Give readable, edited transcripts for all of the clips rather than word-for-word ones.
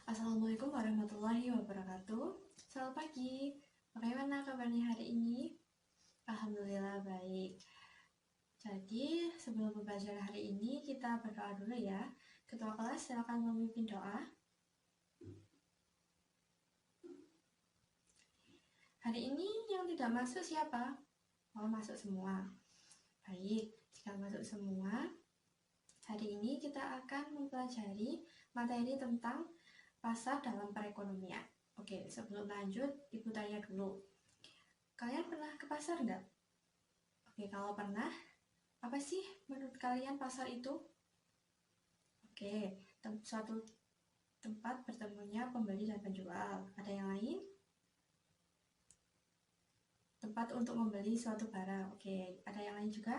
Assalamualaikum warahmatullahi wabarakatuh. Selamat pagi. Bagaimana kabarnya hari ini? Alhamdulillah baik. Jadi, sebelum pembelajaran hari ini, kita berdoa dulu ya. Ketua kelas silakan memimpin doa. Hari ini yang tidak masuk siapa? Oh, masuk semua. Baik, jika masuk semua, hari ini kita akan mempelajari materi tentang pasar dalam perekonomian. Oke, sebelum lanjut, Ibu tanya dulu. Kalian pernah ke pasar enggak? Oke, kalau pernah, apa sih menurut kalian pasar itu? Oke, suatu tempat bertemunya pembeli dan penjual. Ada yang lain? Tempat untuk membeli suatu barang. Oke, ada yang lain juga?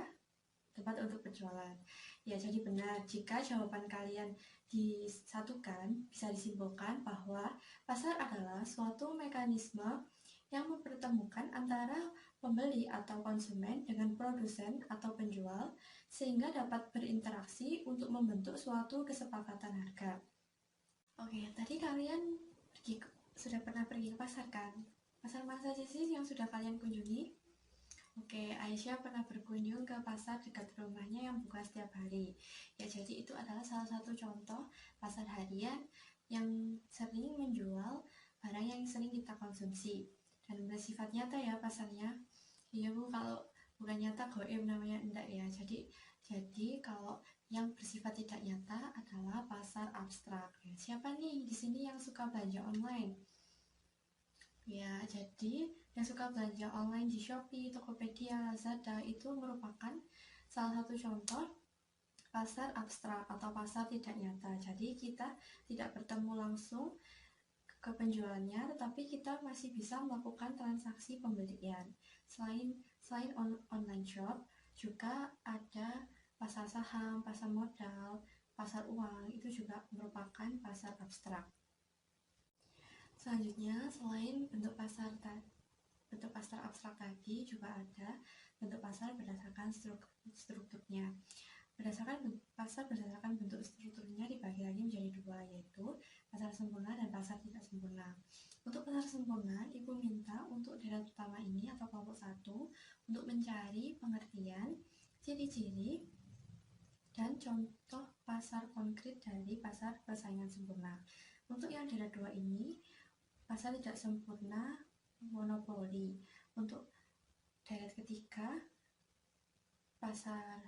Tempat untuk berjualan. Ya, jadi benar. Jika jawaban kalian disatukan, bisa disimpulkan bahwa pasar adalah suatu mekanisme yang mempertemukan antara pembeli atau konsumen dengan produsen atau penjual sehingga dapat berinteraksi untuk membentuk suatu kesepakatan harga. Oke, tadi kalian sudah pernah pergi ke pasar kan? Pasar mana saja sih yang sudah kalian kunjungi? Oke, Aisyah pernah berkunjung ke pasar dekat rumahnya yang buka setiap hari. Ya, jadi itu adalah salah satu contoh pasar harian yang sering menjual barang yang sering kita konsumsi dan bersifat nyata ya pasarnya. Iya Bu, kalau bukan nyata goib namanya enggak ya. Jadi kalau yang bersifat tidak nyata adalah pasar abstrak. Ya, siapa nih di sini yang suka belanja online? Ya, jadi yang suka belanja online di Shopee, Tokopedia, Lazada itu merupakan salah satu contoh pasar abstrak atau pasar tidak nyata. Jadi kita tidak bertemu langsung ke penjualnya, tetapi kita masih bisa melakukan transaksi pembelian. Selain online shop, juga ada pasar saham, pasar modal, pasar uang, itu juga merupakan pasar abstrak. Selanjutnya, selain bentuk pasar abstrak tadi, juga ada bentuk pasar berdasarkan strukturnya. Pasar berdasarkan bentuk strukturnya dibagi lagi menjadi dua, yaitu pasar sempurna dan pasar tidak sempurna. Untuk pasar sempurna, Ibu minta untuk deret pertama ini atau kelompok 1 untuk mencari pengertian, ciri-ciri, dan contoh pasar konkret dari pasar persaingan sempurna. Untuk yang deret 2 ini, pasar tidak sempurna monopoli. Untuk deret ketiga, pasar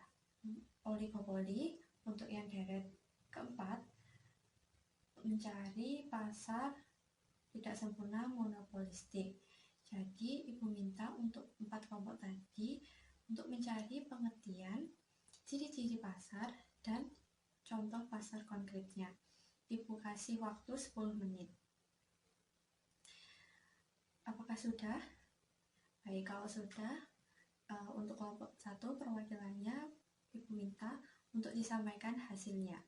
oligopoli. Untuk yang deret keempat, mencari pasar tidak sempurna monopolistik. Jadi Ibu minta untuk 4 kelompok tadi untuk mencari pengertian, ciri-ciri pasar, dan contoh pasar konkretnya. Ibu kasih waktu 10 menit. Apakah sudah? Baik, kalau sudah, untuk kelompok 1 perwakilannya Ibu minta untuk disampaikan hasilnya.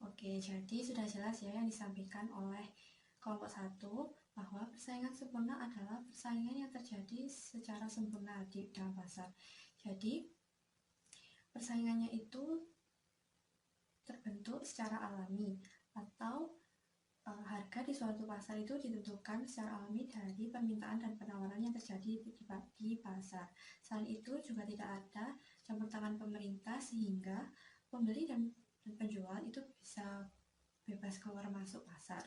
Oke, jadi sudah jelas ya yang disampaikan oleh kelompok 1 bahwa persaingan sempurna adalah persaingan yang terjadi secara sempurna di dalam pasar. Jadi persaingannya itu terbentuk secara alami atau harga di suatu pasar itu ditentukan secara alami dari permintaan dan penawaran yang terjadi di pasar. Selain itu juga tidak ada campur tangan pemerintah sehingga pembeli dan penjual itu bisa bebas keluar masuk pasar.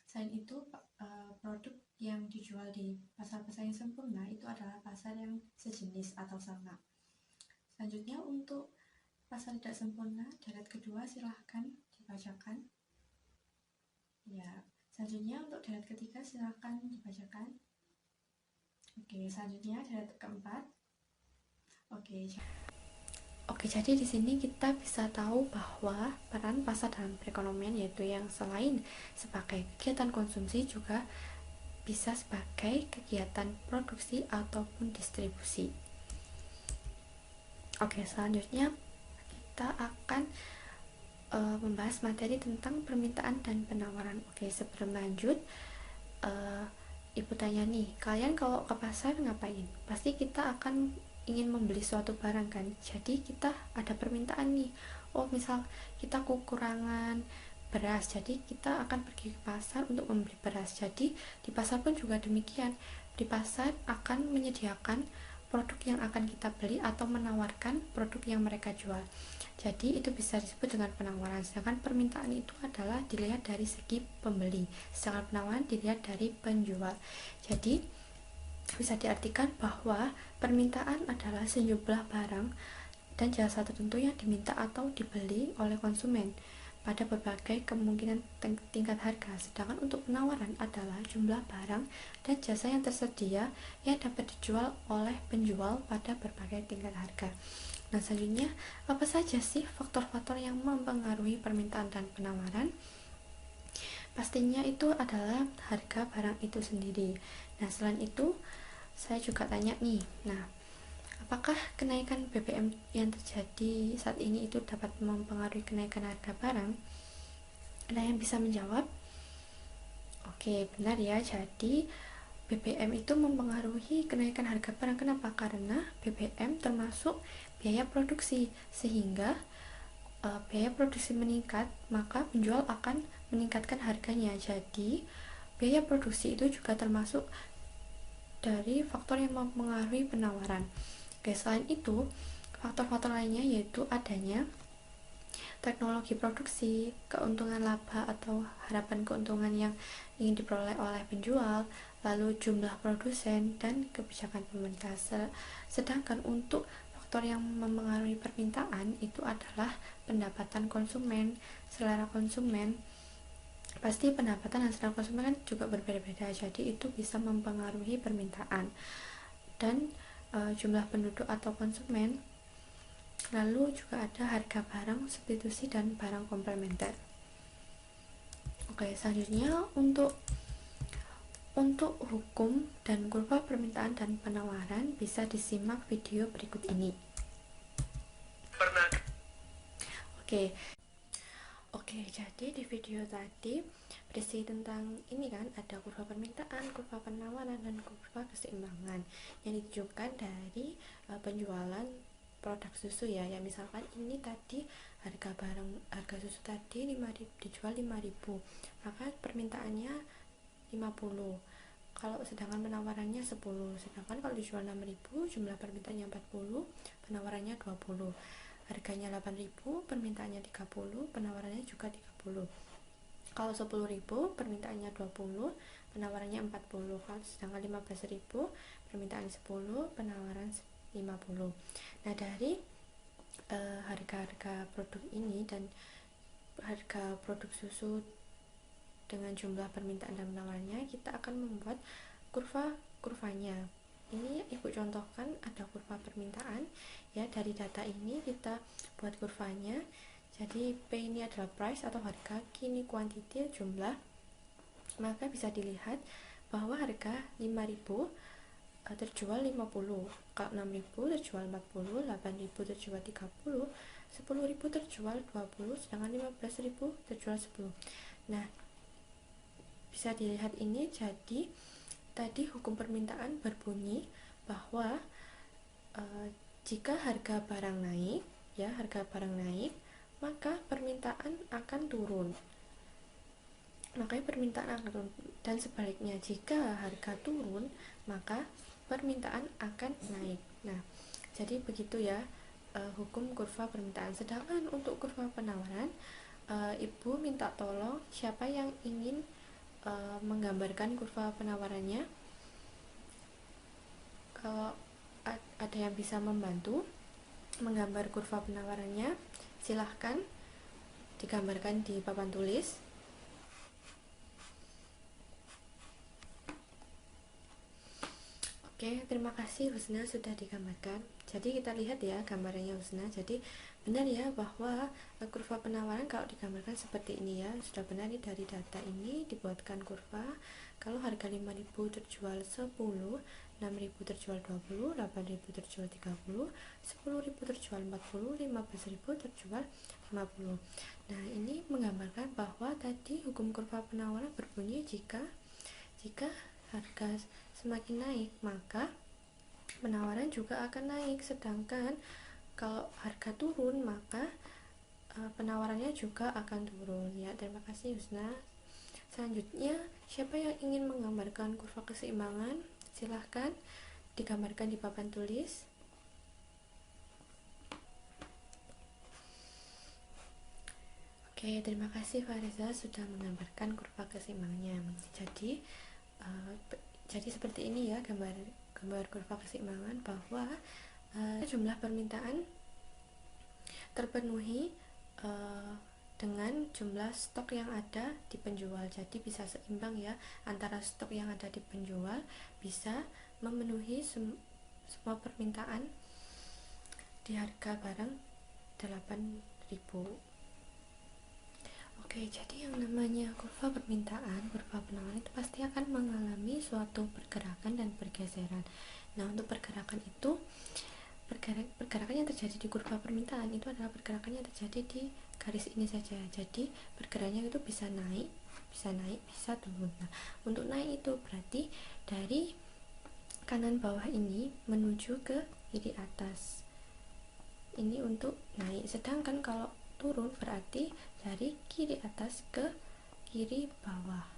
Selain itu, produk yang dijual di pasar persaingan sempurna itu adalah pasar yang sejenis atau sama. Selanjutnya untuk pasar tidak sempurna, deret kedua silahkan dibacakan. Ya, selanjutnya untuk deret ketiga silahkan dibacakan. Oke, selanjutnya deret keempat. Oke, jadi di sini kita bisa tahu bahwa peran pasar dalam perekonomian yaitu yang selain sebagai kegiatan konsumsi juga bisa sebagai kegiatan produksi ataupun distribusi. Oke, selanjutnya kita akan membahas materi tentang permintaan dan penawaran. Oke, sebelum lanjut, Ibu tanya nih, kalian kalau ke pasar ngapain? Pasti kita akan ingin membeli suatu barang kan, jadi kita ada permintaan nih. Oh, misal kita kekurangan beras. Jadi kita akan pergi ke pasar untuk membeli beras. Jadi di pasar pun juga demikian. Di pasar akan menyediakan produk yang akan kita beli atau menawarkan produk yang mereka jual. Jadi itu bisa disebut dengan penawaran. Sedangkan permintaan itu adalah dilihat dari segi pembeli, sedangkan penawaran dilihat dari penjual. Jadi bisa diartikan bahwa permintaan adalah sejumlah barang dan jasa tertentu yang diminta atau dibeli oleh konsumen pada berbagai kemungkinan tingkat harga. Sedangkan untuk penawaran adalah jumlah barang dan jasa yang tersedia yang dapat dijual oleh penjual pada berbagai tingkat harga. Nah, selanjutnya, apa saja sih faktor-faktor yang mempengaruhi permintaan dan penawaran? Pastinya itu adalah harga barang itu sendiri. Nah, selain itu, saya juga tanya nih, apakah kenaikan BBM yang terjadi saat ini itu dapat mempengaruhi kenaikan harga barang? Ada yang bisa menjawab? Oke, benar ya. Jadi BBM itu mempengaruhi kenaikan harga barang. Kenapa? Karena BBM termasuk biaya produksi, sehingga biaya produksi meningkat, maka penjual akan meningkatkan harganya. Jadi biaya produksi itu juga termasuk dari faktor yang mempengaruhi penawaran. Oke, selain itu, faktor-faktor lainnya yaitu adanya teknologi produksi, keuntungan laba atau harapan keuntungan yang ingin diperoleh oleh penjual, lalu jumlah produsen, dan kebijakan pemerintah. Sedangkan untuk faktor yang mempengaruhi permintaan itu adalah pendapatan konsumen, selera konsumen. Pasti pendapatan dan selera konsumen kan juga berbeda-beda, jadi itu bisa mempengaruhi permintaan. Dan jumlah penduduk atau konsumen, lalu juga ada harga barang substitusi dan barang komplementer. Oke, selanjutnya untuk hukum dan kurva permintaan dan penawaran bisa disimak video berikut ini. Oke, jadi di video tadi berisi tentang ini kan, ada kurva permintaan, kurva penawaran, dan kurva keseimbangan yang ditunjukkan dari penjualan produk susu ya. Ya misalkan ini tadi harga susu tadi 5.000, dijual 5.000, maka permintaannya 50. Kalau sedangkan penawarannya 10. Sedangkan kalau dijual 6.000, jumlah permintaannya 40, penawarannya 20. Harganya 8.000, permintaannya 30, penawarannya juga 30. Kalau 10.000, permintaannya 20, penawarannya 40. Kalau sedangkan 15.000, permintaan 10, penawaran 50. Nah, dari harga-harga produk ini dan harga produk susu dengan jumlah permintaan dan penawarannya, kita akan membuat kurvanya. Ini Ibu contohkan ada kurva permintaan ya. Dari data ini kita buat kurvanya. Jadi P ini adalah price atau harga, Q ini quantity, jumlah. Maka bisa dilihat bahwa harga 5.000 terjual 50, kalau 6.000 terjual 40, 8.000 terjual 30, 10.000 terjual 20, sedangkan 15.000 terjual 10. Nah, bisa dilihat ini. Jadi tadi hukum permintaan berbunyi bahwa jika harga barang naik, maka permintaan akan turun. Makanya permintaan akan turun. Dan sebaliknya, jika harga turun, maka permintaan akan naik. Nah, jadi begitu ya hukum kurva permintaan. Sedangkan untuk kurva penawaran, Ibu minta tolong siapa yang ingin menggambarkan kurva penawarannya. Kalau ada yang bisa membantu menggambar kurva penawarannya, silahkan digambarkan di papan tulis. Oke, terima kasih Husna sudah digambarkan. Jadi kita lihat ya gambarannya Husna. Jadi benar ya bahwa kurva penawaran kalau digambarkan seperti ini ya, sudah benar nih. Dari data ini dibuatkan kurva. Kalau harga 5.000 terjual 10, 6.000 terjual 20, 8.000 terjual 30, 10.000 terjual 40, 15.000 terjual 50. Nah, ini menggambarkan bahwa tadi hukum kurva penawaran berbunyi jika harga semakin naik, maka penawaran juga akan naik. Sedangkan kalau harga turun, maka penawarannya juga akan turun ya. Terima kasih Husna. Selanjutnya, siapa yang ingin menggambarkan kurva keseimbangan? Silahkan digambarkan di papan tulis. Oke, terima kasih Fariza sudah menggambarkan kurva keseimbangannya. Jadi seperti ini ya gambar kurva keseimbangan, bahwa jumlah permintaan terpenuhi dengan jumlah stok yang ada di penjual. Jadi bisa seimbang ya, antara stok yang ada di penjual bisa memenuhi semua permintaan di harga barang 8.000. Oke, jadi yang namanya kurva permintaan, kurva penawaran itu pasti akan mengalami suatu pergerakan dan pergeseran. Nah, untuk pergerakan itu, pergerakan yang terjadi di kurva permintaan itu adalah pergerakan yang terjadi di garis ini saja. Jadi pergerakannya itu bisa naik, bisa turun. Nah, untuk naik itu berarti dari kanan bawah ini menuju ke kiri atas. Ini untuk naik. Sedangkan kalau turun berarti dari kiri atas ke kiri bawah.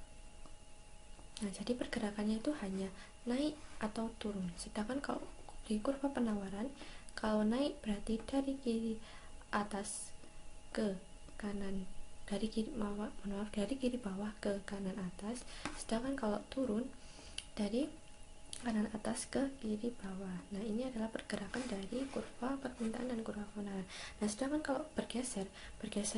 Nah, jadi pergerakannya itu hanya naik atau turun. Sedangkan kalau di kurva penawaran, kalau naik berarti dari kiri atas ke kanan, dari kiri bawah ke kanan atas. Sedangkan kalau turun dari kanan atas ke kiri bawah. Nah, ini adalah pergerakan dari kurva permintaan dan kurva penawaran. Nah, sedangkan kalau bergeser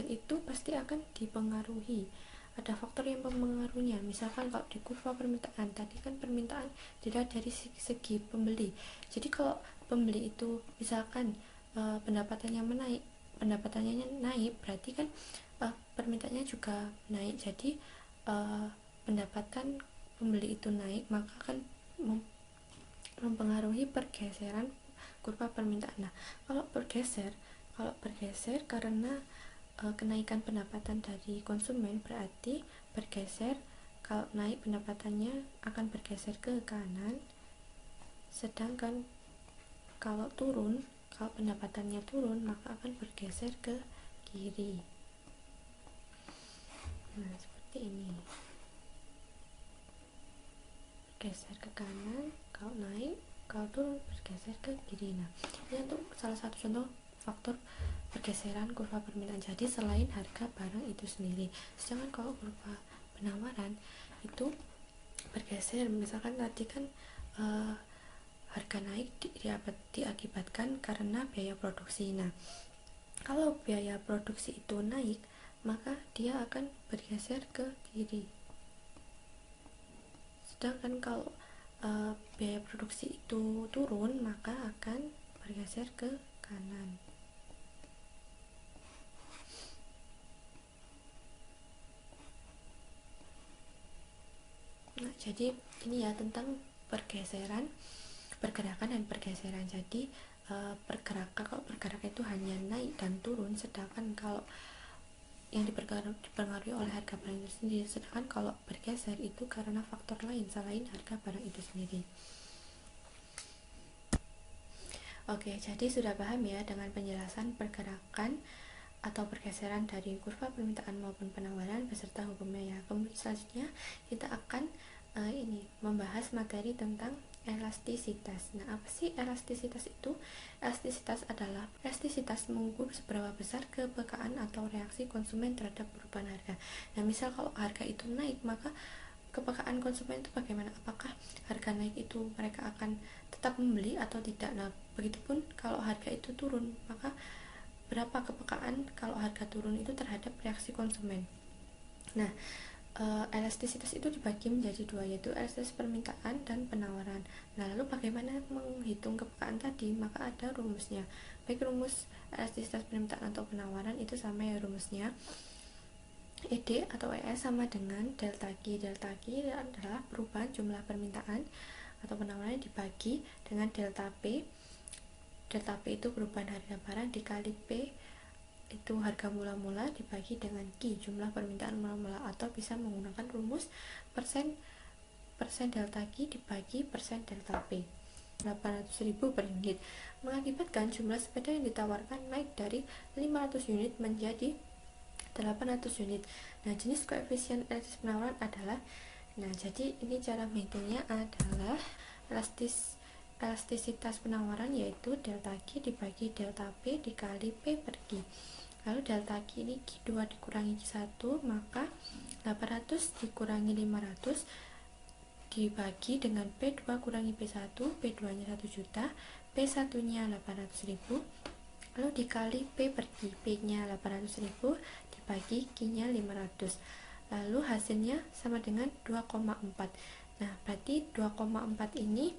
itu pasti akan dipengaruhi, ada faktor yang mempengaruhinya. Misalkan kalau di kurva permintaan tadi kan permintaan dilihat dari segi pembeli. Jadi kalau pembeli itu misalkan pendapatannya naik, berarti kan permintaannya juga naik. Jadi pendapatan pembeli itu naik, maka kan mempengaruhi pergeseran kurva permintaan. Nah, kalau bergeser karena kenaikan pendapatan dari konsumen, berarti bergeser, kalau naik pendapatannya akan bergeser ke kanan, sedangkan kalau pendapatannya turun maka akan bergeser ke kiri. Nah, seperti ini, bergeser ke kanan kalau naik, kalau turun bergeser ke kiri. Nah, ini untuk salah satu contoh faktor pergeseran kurva permintaan. Jadi selain harga barang itu sendiri. Sedangkan kalau kurva penawaran itu bergeser, misalkan tadi kan harga naik diakibatkan karena biaya produksi. Nah, kalau biaya produksi itu naik, maka dia akan bergeser ke kiri. Sedangkan kalau biaya produksi itu turun, maka akan bergeser ke kanan. Nah, jadi ini ya tentang pergerakan dan pergeseran. Jadi kalau pergerakan itu hanya naik dan turun, sedangkan kalau yang dipengaruhi oleh harga barang itu sendiri. Sedangkan kalau bergeser itu karena faktor lain selain harga barang itu sendiri. Oke, jadi sudah paham ya dengan penjelasan pergerakan atau pergeseran dari kurva permintaan maupun penawaran beserta hukumnya ya. Kemudian selanjutnya kita akan membahas materi tentang elastisitas. Nah, apa sih elastisitas itu? Elastisitas mengukur seberapa besar kepekaan atau reaksi konsumen terhadap perubahan harga. Nah, misal kalau harga itu naik, maka kepekaan konsumen itu bagaimana? Apakah harga naik itu mereka akan tetap membeli atau tidak? Nah, begitupun kalau harga itu turun, maka berapa kepekaan kalau harga turun itu terhadap reaksi konsumen. Nah, elastisitas itu dibagi menjadi dua, yaitu elastisitas permintaan dan penawaran. Nah, lalu bagaimana menghitung kepekaan tadi? Maka ada rumusnya. Baik rumus elastisitas permintaan atau penawaran itu sama ya rumusnya. ED atau ES sama dengan delta Q. Delta Q adalah perubahan jumlah permintaan atau penawaran dibagi dengan delta P. Delta P itu perubahan harga barang dikali P itu harga mula-mula dibagi dengan Q, jumlah permintaan mula-mula, atau bisa menggunakan rumus persen delta Q dibagi persen delta P. 800.000 per unit, mengakibatkan jumlah sepeda yang ditawarkan naik dari 500 unit menjadi 800 unit. Nah, jenis koefisien elastis penawaran adalah, nah jadi ini cara menghitungnya adalah elastisitas penawaran, yaitu delta Q dibagi delta P dikali P per Q. Lalu delta Q ini Q2 dikurangi Q1, maka 800 dikurangi 500 dibagi dengan P2 kurangi P1, P2 nya 1 juta, P1 nya 800.000, lalu dikali P per Q, P nya 800.000 dibagi Q nya 500, lalu hasilnya sama dengan 2,4. Nah, berarti 2,4 ini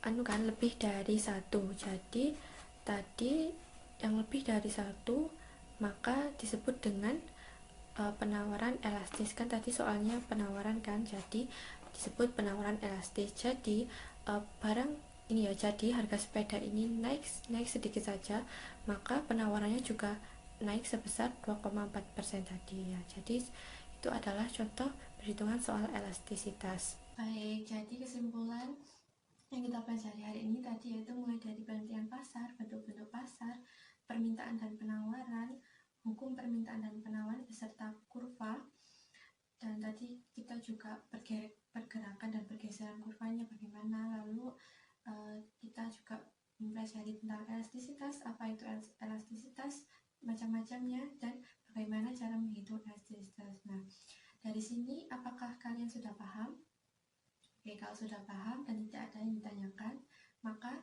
kan lebih dari 1. Jadi tadi yang lebih dari 1 maka disebut dengan penawaran elastis. Kan tadi soalnya penawaran kan, jadi disebut penawaran elastis. Jadi barang ini ya, jadi harga sepeda ini naik sedikit saja, maka penawarannya juga naik sebesar 2,4% tadi ya. Jadi itu adalah contoh perhitungan soal elastisitas. Baik, jadi kesimpulan yang kita pelajari hari ini tadi yaitu mulai dari pengertian pasar, bentuk-bentuk pasar, permintaan dan penawaran, hukum permintaan dan penawaran beserta kurva, dan tadi kita juga pergerakan dan pergeseran kurvanya bagaimana. Lalu kita juga mempelajari tentang elastisitas, apa itu elastisitas, macam-macamnya, dan bagaimana cara menghitung elastisitas. Nah, dari sini apakah kalian sudah paham? Oke, kalau sudah paham dan tidak ada yang ditanyakan, maka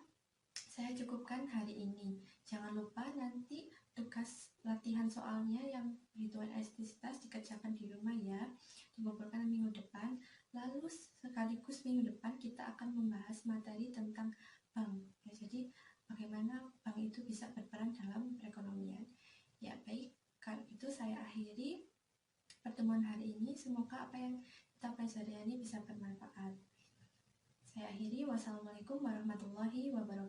saya cukupkan hari ini. Jangan lupa nanti tugas latihan soalnya yang perhitungan elastisitas dikerjakan di rumah ya, dikumpulkan minggu depan. Lalu sekaligus minggu depan kita akan membahas materi tentang bank ya, jadi bagaimana bank itu bisa berperan dalam perekonomian ya. Baik, kalau itu saya akhiri pertemuan hari ini. Semoga apa yang kita pelajari ini bisa bermanfaat. Saya akhiri. Wassalamualaikum warahmatullahi wabarakatuh.